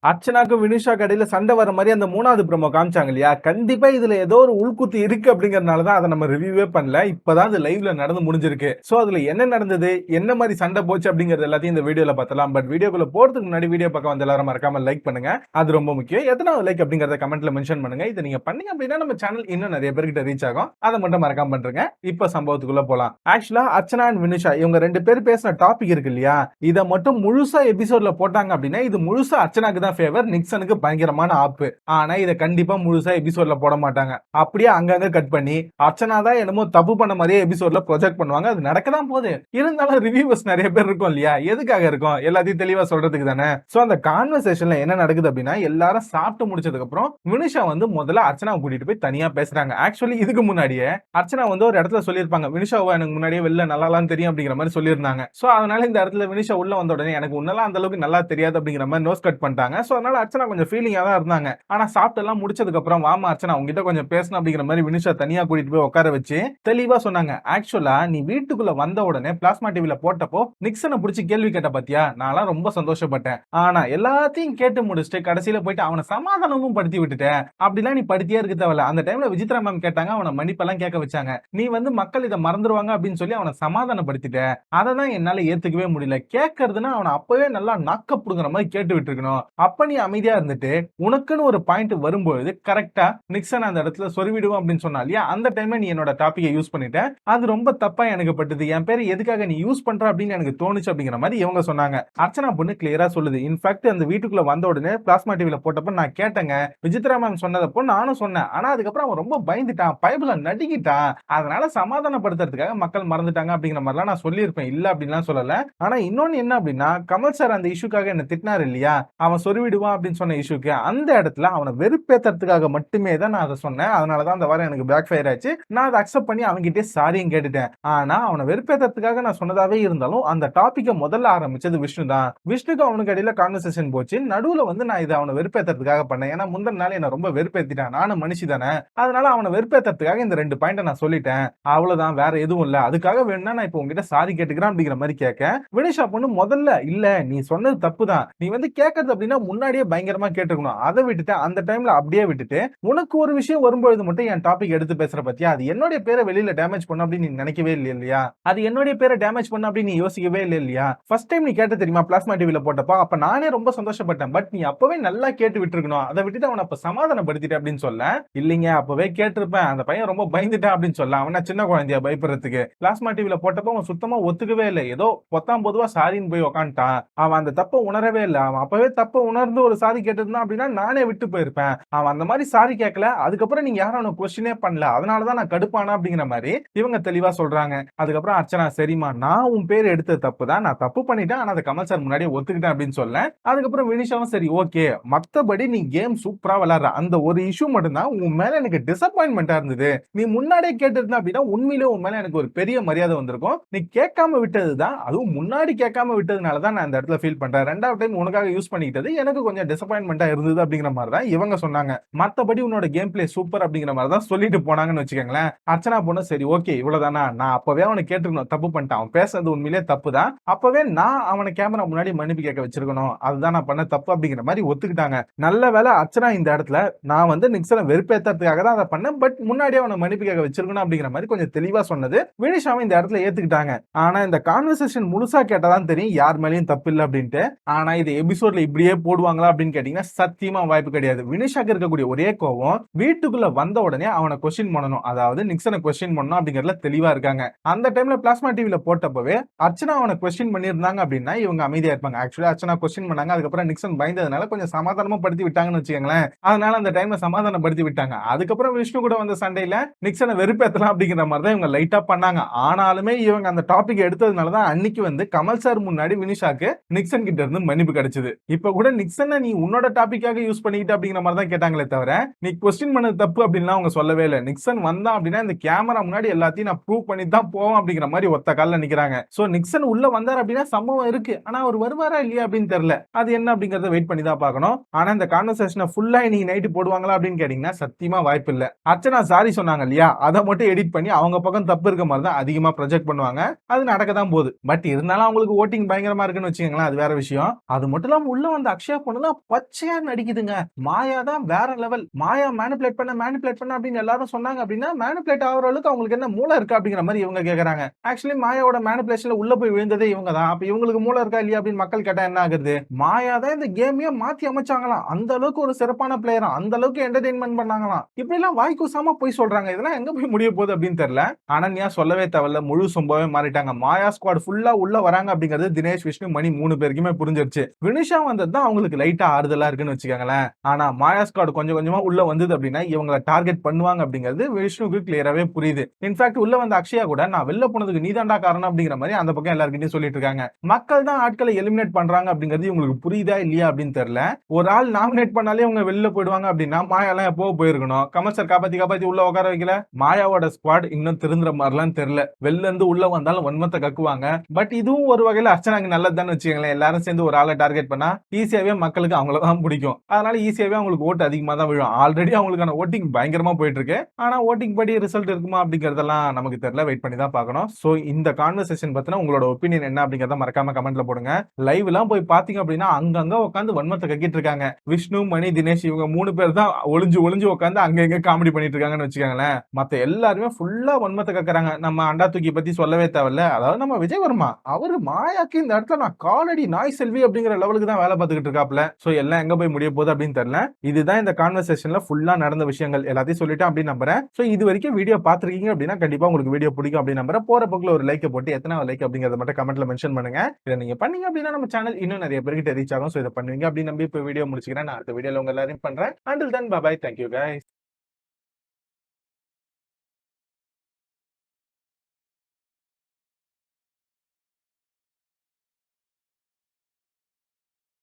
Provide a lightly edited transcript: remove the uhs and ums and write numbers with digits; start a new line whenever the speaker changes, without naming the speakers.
அர்ச்சனாக்கு வினிஷா கடையில சண்டை வர மாதிரி அந்த 3வது ப்ரோமோ காமிச்சாங்க இல்லையா? கண்டிப்பா இதுல ஏதோ ஒரு உள்குத்து இருக்கு அப்படிங்கறதுனால தான் அத நம்ம ரிவ்யூவே பண்ணல. இப்பதான் அது லைவ்ல நடந்து முடிஞ்சிருக்கு. சோ அதுல என்ன நடந்தது? என்ன மாதிரி சண்டை போச்சு அப்படிங்கறது எல்லாத்தையும் இந்த வீடியோல பார்த்தலாம். பட் வீடியோக்குள்ள போறதுக்கு முன்னாடி வீடியோ பக்கம் வந்து எல்லாரும் மறக்காம லைக் பண்ணுங்க. அது ரொம்ப முக்கியம். எத்தனாவது லைக் அப்படிங்கறத கமெண்ட்ல மென்ஷன் பண்ணுங்க. இதை நீங்க பண்ணீங்க அப்படின்னா நம்ம சேனல் இன்னும் நிறைய பேர்கிட்ட ரீச் ஆகும். அதை மட்டும் மறக்காம பண்றேங்க. இப்ப சம்பவத்துக்குள்ள போலாம். ஆக்சுவலா அர்ச்சனா அண்ட் வினிஷா இவங்க 2 பேர் பேசின டாபிக் இருக்கு இல்லையா? இத மட்டும் முழுசா எபிசோட்ல போட்டாங்க அப்படின்னா இது முழுசா அர்ச்சனாக்கு தான் ஃபேவர், நிக்சனுக்கு பயங்கரமான ஆப்பு. ஆனா இத கண்டிப்பா முழுசா எபிசோட்ல போட மாட்டாங்க. அப்படியே அங்கங்க கட் பண்ணி அர்ச்சனா தான் என்னமோ தப்பு பண்ண மாதிரியே எபிசோட்ல ப்ரொஜெக்ட் பண்ணுவாங்க. அது நடக்க தான் போகுது. இருந்தாலும் ரிவ்யூவர்ஸ் நிறைய பேர் இருக்கும் இல்லையா? எதுக்காக இருக்கும்? எல்லாத்தையும் தெளிவா சொல்றதுக்கு தானே. சோ அந்த கான்வர்சேஷன்ல என்ன நடக்குது அப்படின்னா எல்லாரும் சாப்பிட்டு முடிச்சதுக்கு அப்புறம் வினிஷா வந்து முதல்ல அர்ச்சனாவை கூட்டிட்டு போய் தனியா பேசுறாங்க. ஆக்சுவலி இதுக்கு முன்னாடியே அர்ச்சனா வந்து ஒரு இடத்துல சொல்லியிருப்பாங்க, வினிஷாவை எனக்கு முன்னாடியே வெளில நல்லாலாம் தெரியும் அப்படிங்கிற மாதிரி சொல்லியிருந்தாங்க. சோ அதனால இந்த இடத்துல வினிஷா உள்ள வந்த உடனே எனக்கு உன்னெல்லாம் அந்த அளவுக்கு நல்லா தெரியாது அப்படிங்கிற மாதிரி நோஸ் கட் பண்ணிட்டாங்க. சோ அதனால அர்ச்சனா கொஞ்சம் ஃபீலிங்கா தான் இருந்தாங்க. ஆனா சாப்பிட்டு எல்லாம் முடிச்சதுக்கு அப்புறம் வாமா அர்ச்சனா உங்ககிட்ட கொஞ்சம் பேசணும் அப்படிங்கிற மாதிரி வினிஷா தனியா கூட்டிட்டு போய் உட்கார வச்சு தெளிவா சொன்னாங்க. ஆக்சுவலா நீ வீட்டுக்குள்ள வந்த உடனே பிளாஸ்மா டிவில போட்டப்போ நிக்சனை பிடிச்சி கேள்வி கேட்ட பாத்தியா, நான்லாம் ரொம்ப சந்தோஷப்பட்டேன். ஆனா எல்லாத்தையும் கேட்டு முடிச்சுட்டு கடைசியில போயிட்டு அவனை சமாதானமும் படுத்தி விட்டுட்டேன். அப்படிலாம் நீ படுத்தியே இருக்க தேவையில்ல. அந்த டைம்ல விசித்ரா மேம் கேட்டாங்க, அவனை மன்னிப்பெல்லாம் கேட்க வச்சாங்க. நீ வந்து மக்கள் இதை மறந்துருவாங்க அப்படின்னு சொல்லி அவனை சமாதானப்படுத்திட்ட. அதை தான் என்னால ஏத்துக்கவே முடியல. கேட்கறதுன்னா அவனை அப்பவே நல்லா நாக்க புடுங்குற மாதிரி கேட்டு விட்டு இருக்கணும். அப்ப நீ அமைதியா இருந்துட்டு உனக்குன்னு ஒரு பாயிண்ட் வரும்போது கரெக்டா நிக்சன் அந்த இடத்துல சொருவிடுவோம் அப்படின்னு சொன்னா இல்லையா? அந்த டைம்ல நீ என்னோட டாபிக்கை யூஸ் பண்ணிட்ட. அது ரொம்ப தப்பா எனக்கு பட்டது. என் பேரை எதுக்காக நீ யூஸ் பண்ற அப்படின்னு எனக்கு தோணுச்சு அப்படிங்கிற மாதிரி இவங்க சொன்னாங்க. அர்ச்சனா பொண்ணு கிளியரா சொல்லுது. இன்ஃபேக்ட் அந்த வீட்டுக்குள்ள வந்த உடனே பிளாஸ்மா டிவில போட்டப்ப நான் கேட்டேங்க. விசித்ரா மேம் சொன்னதப்போ நானும் சொன்னேன். ஆனா அதுக்கப்புறம் அவன் ரொம்ப பயந்துட்டான், பயபுல நடிக்கிட்டான். அதனால சமாதானப்படுத்துறதுக்காக மக்கள் மறந்துட்டாங்க அப்படிங்கிற மாதிரிலாம் நான் சொல்லியிருப்பேன். இல்ல அப்படின்லாம் சொல்லல. ஆனா இன்னொன்னு என்ன அப்படின்னா கமல் சார் அந்த இஷ்யூக்காக என்ன திட்டினார் இல்லையா? அவன் சொருவிடுவான் அப்படின்னு சொன்ன இஷ்யூக்கு அந்த இடத்துல அவனை வெறுப்பேத்துறதுக்காக மட்டுமே தான் நான் அதை சொன்னேன். அதனாலதான் அந்த வாரம் எனக்கு பேக் ஃபயர் ஆச்சு. நான் அதை அக்செப்ட் பண்ணி அவன்கிட்டே சாரியும் கேட்டுட்டேன். ஆனா அவனை வெறுப்பேத்துறதுக்காக நான் சொன்னதாவே இருந்தாலும் அந்த டாபிக்கை முதல்ல ஆரம்பிச்சது விஷ்ணு தான். விஷ்ணுக்கு அவனுக்கு இடையில கான்வர்சேஷன் போச்சு. நடுவுல வந்து நான் இதை அவனை வெறுப்பேத்துறதுக்காக பண்ணேன். ஏன்னா முந்தின நாள் என்ன ரொம்ப வெறுப்பேத்திட்டான். நானும் மனுஷி தானே. அதனால அவனை வெறுப்பேத்துறதுக்காக இந்த 2 பாயிண்ட நான் சொல்லிட்டேன். அவ்வளவுதான், வேற எதுவும் இல்ல. அதுக்காக வேணும்னா நான் இப்போ உங்ககிட்ட சாரி கேட்டுக்கிறேன் அப்படிங்கிற மாதிரி கேட்க வினிஷா பொண்ணு முதல்ல இல்ல நீ சொன்னது தப்பு தான். நீ வந்து கேட்கறது அப்படின்னா முன்னாடியே பயங்கரமா கேட்டுக்கணும். அதை விட்டுட்டு அந்த டைம்ல அப்படியே விட்டுட்டு உனக்கு ஒரு விஷயம் வரும்போது மட்டும் என் டாபிக் எடுத்து பேசுற பத்தியா, அது என்னுடைய பேரை வெளியில டேமேஜ் பண்ண அப்படின்னு நீ நினைக்கவே இல்லையா? அது என்னுடைய பேரை டேமேஜ் பண்ண அப்படின்னு நீ யோசிக்கவே இல்லையா? ஃபர்ஸ்ட் டைம் நீ கேட்ட தெரியுமா பிளாஸ்மா டிவில போட்டப்ப, அப்ப நானே ரொம்ப சந்தோஷப்பட்டேன். பட் நீ அப்பவே நல்லா கேட்டு விட்டுருக்கணும். அதை விட்டுட்டு அவனை அப்ப சமாதானப்படுத்திட்ட அப்படின்னு சொல்ல, இல்லைங்க அப்பவே கேட்டிருப்பேன், அந்த பையன் ரொம்ப பயந்துட்டான் அப்படின்னு சொல்ல, அவனா சின்ன குழந்தையா பயப்படுறதுக்கு? பிளாஸ்மா டிவில போட்டப்ப அவன் சுத்தமா ஒத்துக்கவே இல்லை. ஏதோ பொத்தாம் பொதுவா சாரின்னு போய் உக்காந்துட்டான். அவன் அந்த தப்ப உணரவே இல்லை. அவன் அப்பவே தப்ப உணர்ந்து ஒரு சாரி கேட்டிருந்தான் அப்படின்னா நானே விட்டு போயிருப்பேன். அவன் அந்த மாதிரி சாரி கேட்கல. அதுக்கப்புறம் நீங்க யாரும் அவனை கொஸ்டினே பண்ணல. அதனாலதான் நான் கடுப்பானா அப்படிங்கிற மாதிரி இவங்க தெளிவா சொல்றாங்க. அதுக்கப்புறம் அர்ச்சனா சரிமா நான் உன் பேர் எடுத்த தப்பு தான், நான் தப்பு பண்ணிட்டேன். ஆனா அதை கமல் சார் முன்னாடியே ஒத்துக்கிட்டேன் அப்படின்னு சொல்ல, அதுக்கப்புறம் வினிஷாவும் சரி ஓகே மத்தபடி நீ கேம் சூப்பரா விளையாடுற. அந்த ஒரு இஷ்யூ மட்டும் தான் உன் மேல எனக்கு டிசப்பாயின்மெண்டா இருந்தது. நீ முன்னாடியே கேட்டிருந்தா அப்படின்னா உண்மையிலே உன் மேல எனக்கு ஒரு பெரிய மரியாதை வந்திருக்கும். நீ கேட்காம விட்டதுதான், அதுவும் முன்னாடி கேட்காம விட்டதுனால தான் நான் இந்த இடத்துல ஃபீல் பண்றேன். ரெண்டாவது டைம் உனக்காக யூஸ் பண்ணிக்கிட்டது எனக்கு கொஞ்சம் டிசப்பாயின்மெண்டா இருந்தது அப்படிங்கிற மாதிரி தான் இவங்க சொன்னாங்க. மத்தபடி உன்னோட கேம் பிளே சூப்பர் அப்படிங்கிற மாதிரி தான் சொல்லிட்டு போனாங்கன்னு வச்சுக்கோங்களேன். அர்ச்சனா பொண்ணு சரி ஓகே இவ்வளவுதானா, நான் அப்பவே அவனை கேட்டுக்கணும், தப்பு பண்ணிட்டான், அவன் பேசுறது உண்மையிலே தப்பு தான், அப்பவே நான் அவனை கேமரா முன்னாடி மன்னிப்பு கேட்க வச்சிருக்கணும், அதுதான் நான் பண்ண தப்பு அப்படிங்கிற மாதிரி ஒத்துக்கிட்டாங்க. நல்ல வேலை அர்ச்சனா இந்த இடத்துல நான் வந்து நிக்சனை வெறுப்பேத்துறதுக்காக தான் அதை பண்ணேன், பட் முன்னாடியே அவனை மன்னிப்பு கேட்க வச்சிருக்கணும் அப்படிங்கிற மாதிரி கொஞ்சம் தெளிவா சொன்னது வினிஷாவும் இந்த இடத்துல ஏத்துக்கிட்டாங்க. ஆனா இந்த கான்வர்சேஷன் முழுசா கேட்டாதான் தெரியும் யார் மேலயும் தப்பு இல்லை அப்படின்ட்டு. ஆனா இது எபிசோட்ல இப்படியே போடுவாங்களா அப்படின்னு கேட்டீங்கன்னா சத்தியமா வாய்ப்பு கிடையாது. வினிஷாக்கு இருக்கக்கூடிய ஒரே கோவம் வீட்டுக்குள்ள வந்த உடனே அவனை கொஸ்டின் பண்ணணும், அதாவது நிக்சனை கொஸ்டின் பண்ணணும் அப்படிங்கறதுல தெளிவா இருக்காங்க. அந்த டைம்ல பிளாஸ்மா டிவில போட்டப்பவே அர்ச்சனா அவனை கொஸ்டின் பண்ணியிருந்தாங்க அப்படின்னா இவங்க அமைதியா இருப்பாங்க. ஆக்சுவலா அர்ச்சனா கொஸ்டின் பண்ணாங்க, அதுக்கப்புறம் நிக்சன் பயந்ததுனால கொஞ்சம் சமாதானமா படுத்தி விட்டாங்கன்னு வச்சுக்கோங்களேன். அதனால அந்த டைம்ல சமாதானப்படுத்தி விட்டாங்க. அதுக்கப்புறம் விஷ்ணு கூட வந்த சண்டையில நிக்சனை வெறுப்பேத்தலாம் அப்படிங்கிற மாதிரி தான் இவங்க லைட்டா பண்ணாங்க. ஆனாலுமே இவங்க அந்த டாபிக் எடுத்ததுனால தான் அன்னைக்கு வந்து கமல் சார் முன்னாடி வினிஷாக்கு நிக்சன் கிட்ட இருந்து மன்னிப்பு கிடைச்சது. இப்ப கூட நிக்சனை நீ உன்னோட டாபிக்காக யூஸ் பண்ணிக்கிட்ட அப்படிங்கிற மாதிரி தான் கேட்டாங்களே தவிர நீ கொஸ்டின் பண்ணது தப்பு அப்படின்லாம் அவங்க சொல்லவே இல்லை. நிக்சன் வந்தான் அப்படின்னா இந்த கேமரா முன்னாடி எல்லாத்தையும் நான் ப்ரூவ் பண்ணி தான் போவோம் அப்படிங்கிற மாதிரி ஒத்த கால்ல நிக்கிறாங்க. சோ நிக்சன் உள்ள வந்தார் அப்படின்னா சம்பவம் இருக்கு, ஆனா அவர் வருவாரா இல்லையா அப்படின்னு தெரியல. அது என்ன அப்படிங்கறத வெயிட் பண்ணி தான் பார்க்கணும். ஆனா இந்த கான்வர்சேஷனை ஃபுல்லா இன்னைக்கு நைட்டு போடுவாங்களா அப்படின்னு கேட்டீங்கன்னா சத்தியமா வாய்ப்பு இல்ல. அர்ச்சனா சாரி சொன்னாங்க இல்லையா, அதை மட்டும் எடிட் பண்ணி அவங்க பக்கம் தப்பு இருக்க மாதிரி தான் அதிகமா ப்ரொஜெக்ட் பண்ணுவாங்க. அது நடக்க தான் போகுது. பட் இருந்தாலும் அவங்களுக்கு ஓட்டிங் பயங்கரமா இருக்குன்னு வச்சுக்கோங்களேன், அது வேற விஷயம். அது மட்டும் இல்லாம உள்ள வந்த அக்ஷய் அக்ஷயா பொண்ணுலாம் பச்சையா நடிக்குதுங்க. மாயா தான் வேற லெவல். மாயா மேனிபுலேட் பண்ண அப்படின்னு எல்லாரும் சொன்னாங்க அப்படின்னா, மேனிபுலேட் ஆகுற அளவுக்கு அவங்களுக்கு என்ன மூளை இருக்கா அப்படிங்கிற மாரி இவங்க கேக்குறாங்க. ஆக்சுவலி மாயாவோட மேனிபுலேஷன்ல உள்ள போய் விழுந்ததே இவங்க தான். அப்ப இவங்களுக்கு மூளை இருக்கா இல்லையா அப்படின்னு மக்கள் கேட்டா என்ன ஆகுறது? மாயா தான் இந்த கேமையே மாத்தி அமைச்சாங்களாம். அந்த அளவுக்கு ஒரு சிறப்பான பிளேயராம். அந்த அளவுக்கு என்டர்டெயின்மென்ட் பண்ணாங்களாம். இப்படி எல்லாம் வாய் கூசாம போய் சொல்றாங்க. இதெல்லாம் எங்க போய் முடிய போகுது அப்படின்னு தெரியல. அனன்யா சொல்லவே தேவையில்ல. முழு சொம்பாவே மாறிட்டாங்க. மாயா ஸ்குவாட் ஃபுல்லா உள்ள வராங்க அப்படிங்கிறது தினேஷ், விஷ்ணு, மணி 3 பேருக்குமே புரிஞ்சிருச்சு. வினிஷா வந்தது தான் அவங்களுக்கு லைட்டா ஆறுதலா இருக்குன்னு வச்சுக்கோங்களேன். ஆனா மாயா ஸ்குவாட் கொஞ்சம் கொஞ்சமா உள்ள வந்தது அப்படின்னா இவங்கள டார்கெட் பண்ணுவாங்க அப்படிங்கிறது விஷ்ணுவுக்கு கிளியராவே புரியுது. இன்ஃபேக்ட் உள்ள வந்த அக்ஷயா கூட நான் வெளில போனதுக்கு நீதான்டா காரணம் அப்படிங்கிற மாதிரி அந்த பக்கம் எல்லார்கிட்டயும் சொல்லிட்டு இருக்காங்க. மக்கள் தான் ஆட்களை எலிமினேட் பண்றாங்க அப்படிங்கிறது இவங்களுக்கு புரியுதா இல்லையா அப்படின்னு தெரியல. ஒரு ஆள் நாமினேட் பண்ணாலே இவங்க வெளில போயிடுவாங்க அப்படின்னா மாயாலாம் எப்போ போயிருக்கணும். கமல் சார் காப்பாத்தி காப்பாத்தி உள்ள உட்கார வைக்கல. மாயாவோட ஸ்குவாட் இன்னும் திருந்துற மாதிரிலாம் தெரியல. வெளில இருந்து உள்ள வந்தாலும் வன்மத்தை கக்குவாங்க. பட் இதுவும் ஒரு வகையில அர்ச்சனாக்கு நல்லதுதான்னு வச்சுக்கோங்களேன். எல்லாரும் சேர்ந்து ஒரு ஆளை டார்கெட் பண்ணா ஈஸியாவே மக்களுக்கு அவங்கள தான் பிடிக்கும். அதனால ஈஸியாவே அவங்களுக்கு ஓட்டு அதிகமா தான் விழும். ஆல்ரெடி அவங்களுக்கான ஓட்டிங் பயங்கரமா போயிட்டு இருக்கு. ஆனா ஓட்டிங் படி ரிசல்ட் இருக்குமா அப்படிங்கறதெல்லாம் நமக்கு தெரியல. வெயிட் பண்ணி தான் பார்க்கணும். சோ இந்த கான்வர்சேஷன் பத்தின உங்களோட ஒப்பீனியன் என்ன அப்படிங்கறத மறக்காம கமெண்ட்ல போடுங்க. லைவ் எல்லாம் போய் பாத்தீங்க அப்படின்னா அங்கங்க உட்காந்து வன்மத்தை கக்கிட்டு இருக்காங்க. விஷ்ணு, மணி, தினேஷ் இவங்க 3 பேர் தான் ஒளிஞ்சு ஒளிஞ்சு உட்காந்து அங்க இங்க காமெடி பண்ணிட்டு இருக்காங்கன்னு வச்சுக்கோங்களேன். மத்த எல்லாருமே ஃபுல்லா வன்மத்தை கக்குறாங்க. நம்ம அண்டா தூக்கி பத்தி சொல்லவே தேவையில்ல. அதாவது நம்ம விஜய் வர்மா அவரு மாயாக்கு இந்த இடத்துல நான் காலடி நாய் செல்வி அப்படிங்கிற லெவலுக்கு தான் வேலை பார்த்துக்கிட்டு இருக்காப்ல. சோ எல்லாம் எங்க போய் முடிய போகுது அப்படின்னு தெரியல. இதுதான் இந்த கான்வர்சேஷன்ல ஃபுல்லா நடந்த விஷயங்கள் எல்லாத்தையும் சொல்லிட்டேன் அப்படின்னு நம்புறேன். சோ இது வரைக்கும் வீடியோ பாத்துருக்கீங்க அப்படின்னா கண்டிப்பா உங்களுக்கு வீடியோ பிடிக்கும் அப்படின்னு நம்புறேன். போற பக்கத்துல ஒரு லைக் போட்டு எத்தனை லைக் அப்படிங்கறத மட்டும் கமெண்ட்ல மென்ஷன் பண்ணுங்க. இதை நீங்க பண்ணீங்க அப்படின்னா நம்ம சேனல் இன்னும் நிறைய பேருக்கு ரீச் ஆகும். சோ இதை பண்ணுவீங்க அப்படின்னு நம்பி இப்ப வீடியோ முடிச்சுக்கிறேன். நான் அடுத்த வீடியோல உங்க எல்லாரையும் பண்றேன். Until then, bye bye. Thank you guys.